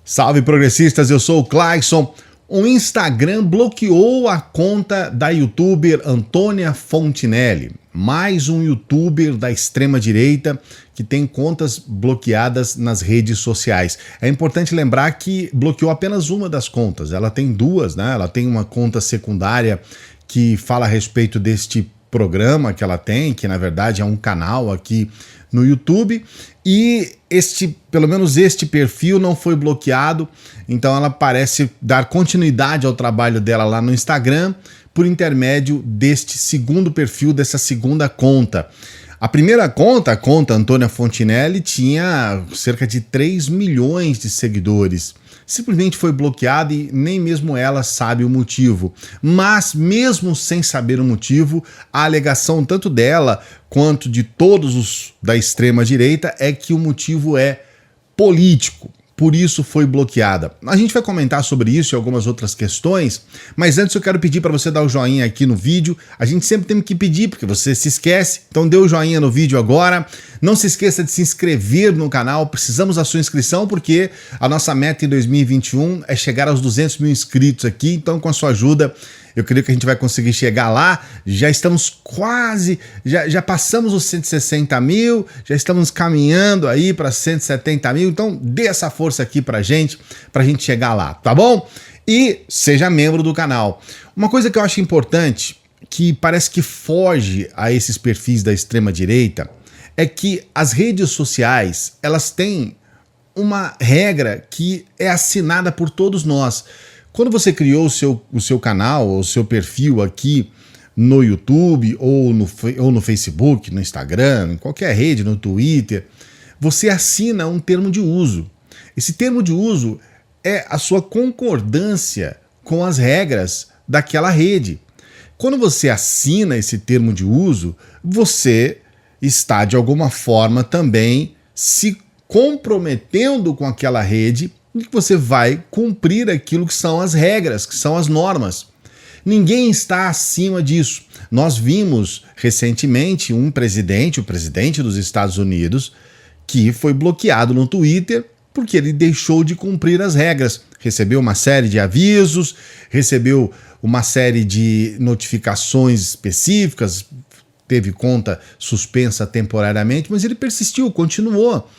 Salve progressistas, eu sou o Clayson. O Instagram bloqueou a conta da youtuber Antônia Fontinelli, mais um youtuber da extrema-direita que tem contas bloqueadas nas redes sociais. É importante lembrar que bloqueou apenas uma das contas, ela tem duas, né? Ela tem uma conta secundária que fala a respeito deste programa que ela tem, que na verdade é um canal aqui no YouTube, e pelo menos este perfil não foi bloqueado, então ela parece dar continuidade ao trabalho dela lá no Instagram por intermédio deste segundo perfil, dessa segunda conta. A primeira conta, a conta Antônia Fontinelli, tinha cerca de 3 milhões de seguidores. Simplesmente foi bloqueada e nem mesmo ela sabe o motivo. Mas mesmo sem saber o motivo, a alegação tanto dela quanto de todos os da extrema-direita é que o motivo é político. Por isso foi bloqueada. A gente vai comentar sobre isso e algumas outras questões, mas antes eu quero pedir para você dar o joinha aqui no vídeo. A gente sempre tem que pedir, porque você se esquece, então dê o joinha no vídeo agora. Não se esqueça de se inscrever no canal, precisamos da sua inscrição, porque a nossa meta em 2021 é chegar aos 200 mil inscritos aqui, então com a sua ajuda eu creio que a gente vai conseguir chegar lá. Já estamos quase, já passamos os 160 mil, já estamos caminhando aí para 170 mil, então dê essa força aqui pra gente chegar lá, tá bom? E seja membro do canal. Uma coisa que eu acho importante, que parece que foge a esses perfis da extrema-direita, é que as redes sociais, elas têm uma regra que é assinada por todos nós. Quando você criou o seu canal, o seu perfil aqui no YouTube, ou no Facebook, no Instagram, em qualquer rede, no Twitter, você assina um termo de uso. Esse termo de uso é a sua concordância com as regras daquela rede. Quando você assina esse termo de uso, você está de alguma forma também se comprometendo com aquela rede e que você vai cumprir aquilo que são as regras, que são as normas. Ninguém está acima disso. Nós vimos recentemente o presidente dos Estados Unidos, que foi bloqueado no Twitter porque ele deixou de cumprir as regras. Recebeu uma série de avisos, recebeu uma série de notificações específicas, teve conta suspensa temporariamente, mas ele persistiu, continuou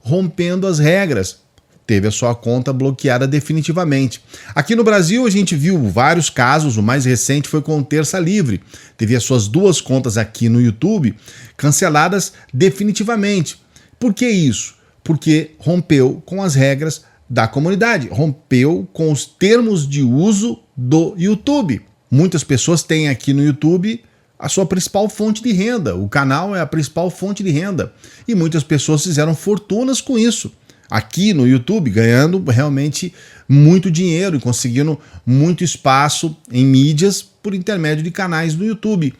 rompendo as regras. Teve a sua conta bloqueada definitivamente. Aqui no Brasil a gente viu vários casos, o mais recente foi com o Terça Livre. Teve as suas duas contas aqui no YouTube canceladas definitivamente. Por que isso? Porque rompeu com as regras da comunidade, rompeu com os termos de uso do YouTube. Muitas pessoas têm aqui no YouTube a sua principal fonte de renda, o canal é a principal fonte de renda. E muitas pessoas fizeram fortunas com isso. Aqui no YouTube, ganhando realmente muito dinheiro e conseguindo muito espaço em mídias por intermédio de canais no YouTube.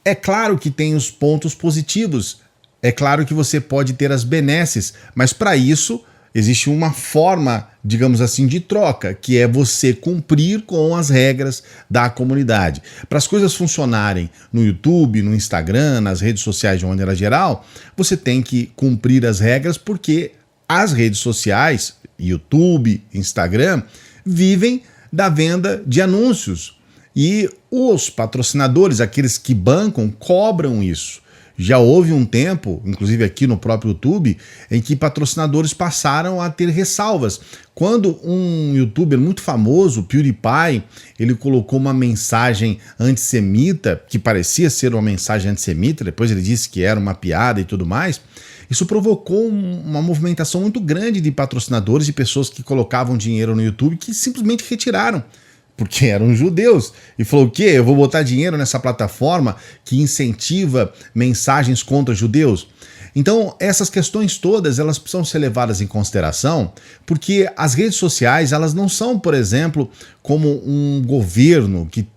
É claro que tem os pontos positivos, é claro que você pode ter as benesses, mas para isso existe uma forma, digamos assim, de troca, que é você cumprir com as regras da comunidade. Para as coisas funcionarem no YouTube, no Instagram, nas redes sociais de uma maneira geral, você tem que cumprir as regras, porque as redes sociais, YouTube, Instagram, vivem da venda de anúncios. E os patrocinadores, aqueles que bancam, cobram isso. Já houve um tempo, inclusive aqui no próprio YouTube, em que patrocinadores passaram a ter ressalvas. Quando um youtuber muito famoso, PewDiePie, ele colocou uma mensagem antissemita, que parecia ser uma mensagem antissemita, depois ele disse que era uma piada e tudo mais, isso provocou uma movimentação muito grande de patrocinadores e pessoas que colocavam dinheiro no YouTube que simplesmente retiraram, porque eram judeus. E falou: o quê? Eu vou botar dinheiro nessa plataforma que incentiva mensagens contra judeus? Então, essas questões todas, elas precisam ser levadas em consideração, porque as redes sociais, elas não são, por exemplo, como um governo que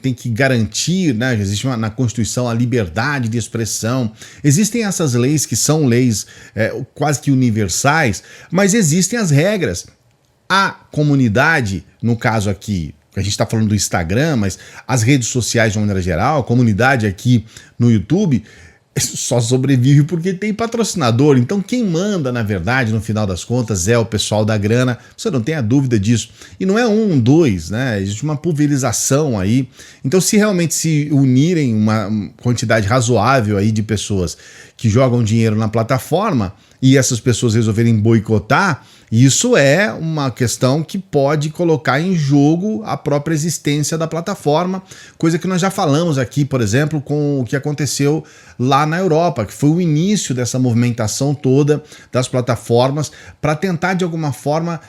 tem que garantir, né? Existe na Constituição a liberdade de expressão. Existem essas leis que são leis quase que universais, mas existem as regras. A comunidade, no caso aqui, a gente está falando do Instagram, mas as redes sociais de uma maneira geral, a comunidade aqui no YouTube, só sobrevive porque tem patrocinador. Então quem manda, na verdade, no final das contas, é o pessoal da grana. Você não tem a dúvida disso. E não é um, dois, né? Existe uma pulverização aí. Então se realmente se unirem uma quantidade razoável aí de pessoas que jogam dinheiro na plataforma e essas pessoas resolverem boicotar, isso é uma questão que pode colocar em jogo a própria existência da plataforma, coisa que nós já falamos aqui, por exemplo, com o que aconteceu lá na Europa, que foi o início dessa movimentação toda das plataformas para tentar, de alguma forma,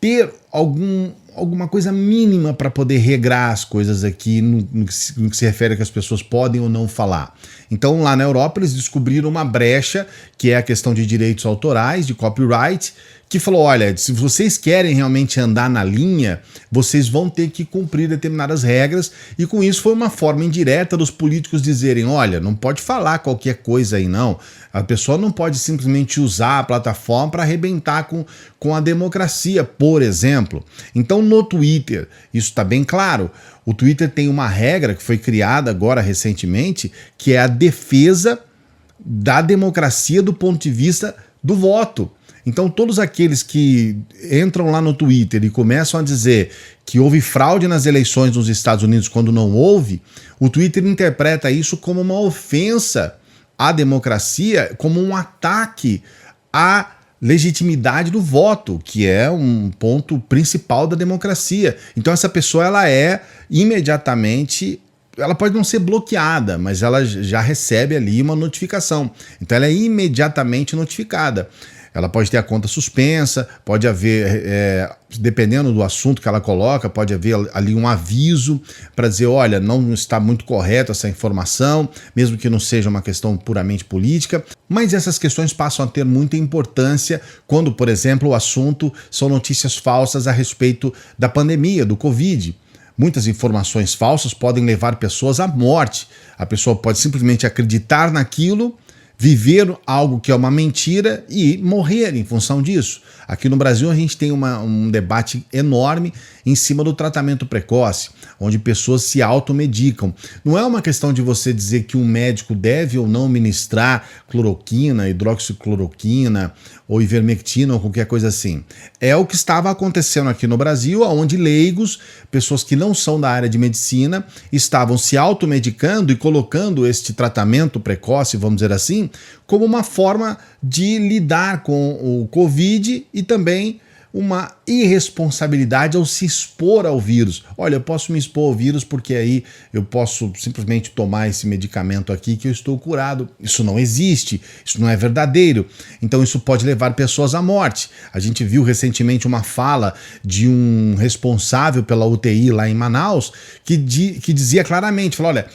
ter alguma coisa mínima para poder regrar as coisas aqui no que se refere a que as pessoas podem ou não falar. Então, lá na Europa, eles descobriram uma brecha, que é a questão de direitos autorais, de copyright, que falou, olha, se vocês querem realmente andar na linha, vocês vão ter que cumprir determinadas regras, e com isso foi uma forma indireta dos políticos dizerem, olha, não pode falar qualquer coisa aí não, a pessoa não pode simplesmente usar a plataforma para arrebentar com a democracia, por exemplo. Então no Twitter, isso está bem claro, o Twitter tem uma regra que foi criada agora recentemente, que é a defesa da democracia do ponto de vista do voto. Então todos aqueles que entram lá no Twitter e começam a dizer que houve fraude nas eleições nos Estados Unidos quando não houve, o Twitter interpreta isso como uma ofensa à democracia, como um ataque à legitimidade do voto, que é um ponto principal da democracia. Então essa pessoa ela é imediatamente, ela pode não ser bloqueada, mas ela já recebe ali uma notificação. Então ela é imediatamente notificada. Ela pode ter a conta suspensa, pode haver, dependendo do assunto que ela coloca, pode haver ali um aviso para dizer, olha, não está muito correto essa informação, mesmo que não seja uma questão puramente política. Mas essas questões passam a ter muita importância quando, por exemplo, o assunto são notícias falsas a respeito da pandemia, do Covid. Muitas informações falsas podem levar pessoas à morte. A pessoa pode simplesmente acreditar naquilo, viver algo que é uma mentira e morrer em função disso. Aqui no Brasil a gente tem um debate enorme em cima do tratamento precoce, onde pessoas se automedicam. Não é uma questão de você dizer que um médico deve ou não ministrar cloroquina, hidroxicloroquina ou ivermectina ou qualquer coisa assim. É o que estava acontecendo aqui no Brasil, onde leigos, pessoas que não são da área de medicina, estavam se automedicando e colocando este tratamento precoce, vamos dizer assim, como uma forma de lidar com o Covid e também uma irresponsabilidade ao se expor ao vírus. Olha, eu posso me expor ao vírus porque aí eu posso simplesmente tomar esse medicamento aqui que eu estou curado. Isso não existe, isso não é verdadeiro. Então isso pode levar pessoas à morte. A gente viu recentemente uma fala de um responsável pela UTI lá em Manaus que dizia claramente, falou, olha,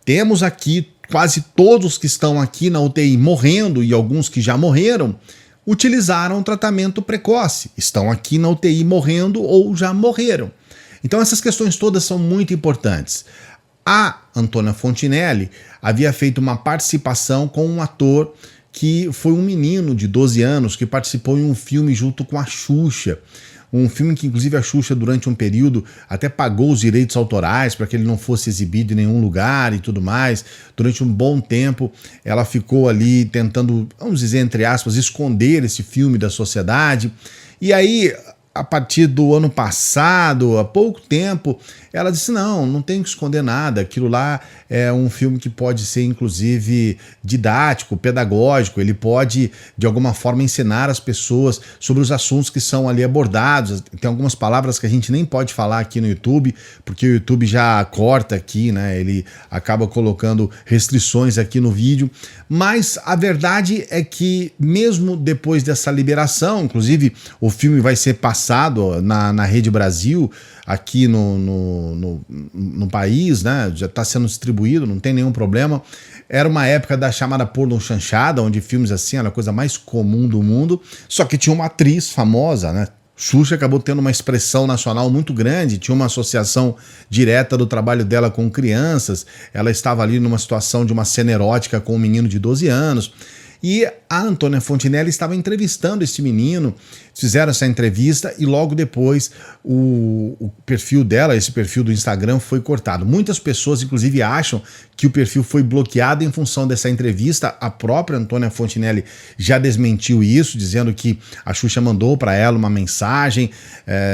temos aqui quase todos que estão aqui na UTI morrendo e alguns que já morreram, utilizaram tratamento precoce, estão aqui na UTI morrendo ou já morreram. Então essas questões todas são muito importantes. A Antônia Fontinelli havia feito uma participação com um ator que foi um menino de 12 anos que participou em um filme junto com a Xuxa. Um filme que inclusive a Xuxa durante um período até pagou os direitos autorais para que ele não fosse exibido em nenhum lugar e tudo mais. Durante um bom tempo ela ficou ali tentando, vamos dizer entre aspas, esconder esse filme da sociedade. E aí, a partir do ano passado, há pouco tempo, ela disse, não tem que esconder nada, aquilo lá é um filme que pode ser inclusive didático, pedagógico, ele pode de alguma forma ensinar as pessoas sobre os assuntos que são ali abordados. Tem algumas palavras que a gente nem pode falar aqui no YouTube, porque o YouTube já corta aqui, né? Ele acaba colocando restrições aqui no vídeo, mas a verdade é que mesmo depois dessa liberação, inclusive o filme vai ser passado na Rede Brasil, aqui no país, né? Já está sendo distribuído, não tem nenhum problema. Era uma época da chamada porno chanchada, onde filmes assim eram a coisa mais comum do mundo, só que tinha uma atriz famosa, né? Xuxa acabou tendo uma expressão nacional muito grande, tinha uma associação direta do trabalho dela com crianças, ela estava ali numa situação de uma cena erótica com um menino de 12 anos, e a Antônia Fontinelli estava entrevistando esse menino, fizeram essa entrevista e logo depois o perfil dela, esse perfil do Instagram, foi cortado. Muitas pessoas, inclusive, acham que o perfil foi bloqueado em função dessa entrevista. A própria Antônia Fontinelli já desmentiu isso, dizendo que a Xuxa mandou para ela uma mensagem,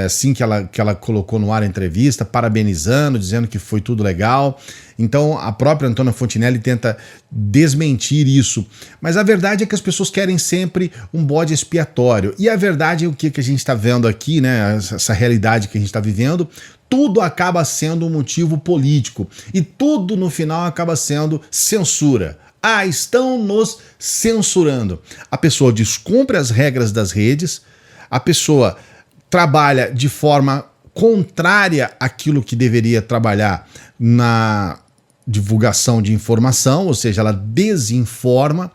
assim que ela colocou no ar a entrevista, parabenizando, dizendo que foi tudo legal. Então a própria Antônia Fontinelli tenta desmentir isso. Mas a verdade é que as pessoas querem sempre um bode expiatório. E a verdade é o que a gente está vendo aqui, né? Essa realidade que a gente está vivendo. Tudo acaba sendo um motivo político e tudo no final acaba sendo censura. Ah, estão nos censurando. A pessoa descumpre as regras das redes, a pessoa trabalha de forma contrária àquilo que deveria trabalhar na divulgação de informação, ou seja, ela desinforma,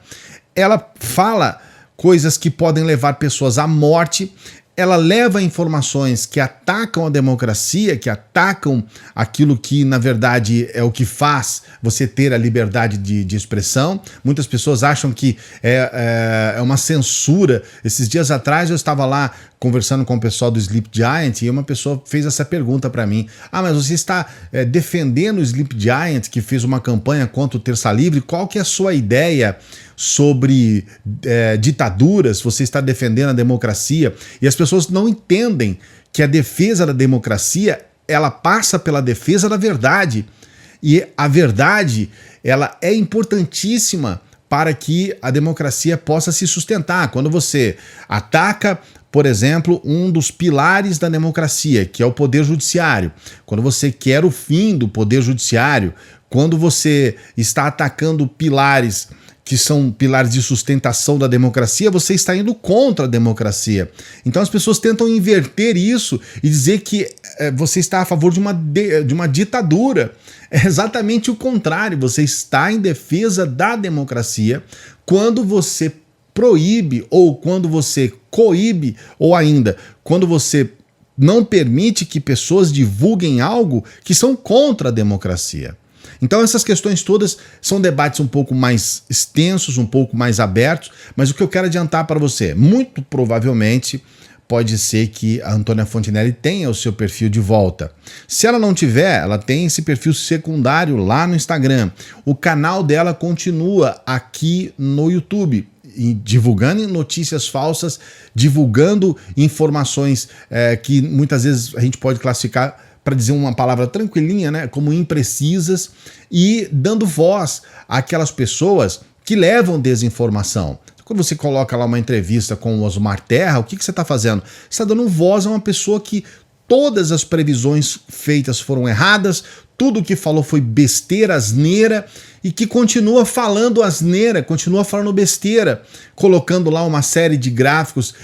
ela fala coisas que podem levar pessoas à morte, ela leva informações que atacam a democracia, que atacam aquilo que, na verdade, é o que faz você ter a liberdade de expressão. Muitas pessoas acham que é uma censura. Esses dias atrás eu estava lá conversando com o pessoal do Sleep Giant e uma pessoa fez essa pergunta para mim. Ah, mas você está defendendo o Sleep Giant, que fez uma campanha contra o Terça Livre? Qual que é a sua ideia sobre ditaduras? Você está defendendo a democracia? E as pessoas não entendem que a defesa da democracia, ela passa pela defesa da verdade. E a verdade, ela é importantíssima para que a democracia possa se sustentar. Quando você ataca, por exemplo, um dos pilares da democracia, que é o poder judiciário, quando você quer o fim do poder judiciário, quando você está atacando pilares que são pilares de sustentação da democracia, você está indo contra a democracia. Então as pessoas tentam inverter isso e dizer que você está a favor de uma ditadura. É exatamente o contrário, você está em defesa da democracia quando você proíbe ou quando você coíbe ou ainda quando você não permite que pessoas divulguem algo que são contra a democracia. Então essas questões todas são debates um pouco mais extensos, um pouco mais abertos, mas o que eu quero adiantar para você, muito provavelmente pode ser que a Antônia Fontinelli tenha o seu perfil de volta. Se ela não tiver, ela tem esse perfil secundário lá no Instagram. O canal dela continua aqui no YouTube, divulgando notícias falsas, divulgando informações que muitas vezes a gente pode classificar, para dizer uma palavra tranquilinha, né, como imprecisas, e dando voz àquelas pessoas que levam desinformação. Quando você coloca lá uma entrevista com o Osmar Terra, o que você está fazendo? Você está dando voz a uma pessoa que todas as previsões feitas foram erradas, tudo o que falou foi besteira, asneira, e que continua falando asneira, continua falando besteira, colocando lá uma série de gráficos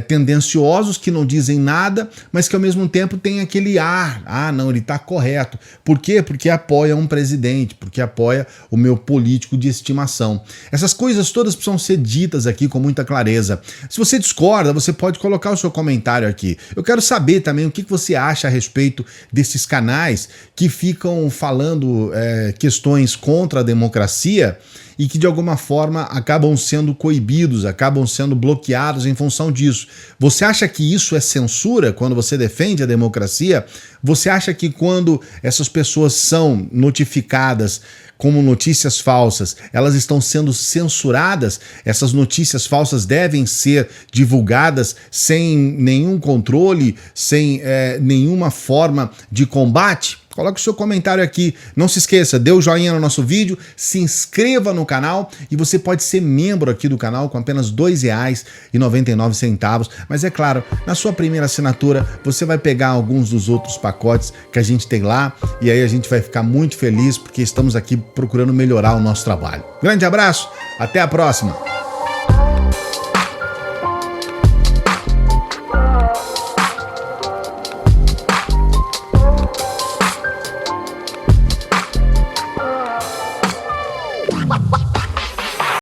tendenciosos que não dizem nada, mas que ao mesmo tempo tem aquele ar, não, ele está correto. Por quê? Porque apoia um presidente, porque apoia o meu político de estimação. Essas coisas todas precisam ser ditas aqui com muita clareza. Se você discorda, você pode colocar o seu comentário aqui. Eu quero saber também o que você acha a respeito desses canais que ficam falando questões contra a democracia e que de alguma forma acabam sendo coibidos, acabam sendo bloqueados em função disso. Você acha que isso é censura quando você defende a democracia? Você acha que quando essas pessoas são notificadas como notícias falsas, elas estão sendo censuradas? Essas notícias falsas devem ser divulgadas sem nenhum controle, sem nenhuma forma de combate? Coloque o seu comentário aqui. Não se esqueça, dê o joinha no nosso vídeo, se inscreva no canal e você pode ser membro aqui do canal com apenas R$ 2,99. Mas é claro, na sua primeira assinatura você vai pegar alguns dos outros pacotes que a gente tem lá e aí a gente vai ficar muito feliz porque estamos aqui procurando melhorar o nosso trabalho. Grande abraço, até a próxima!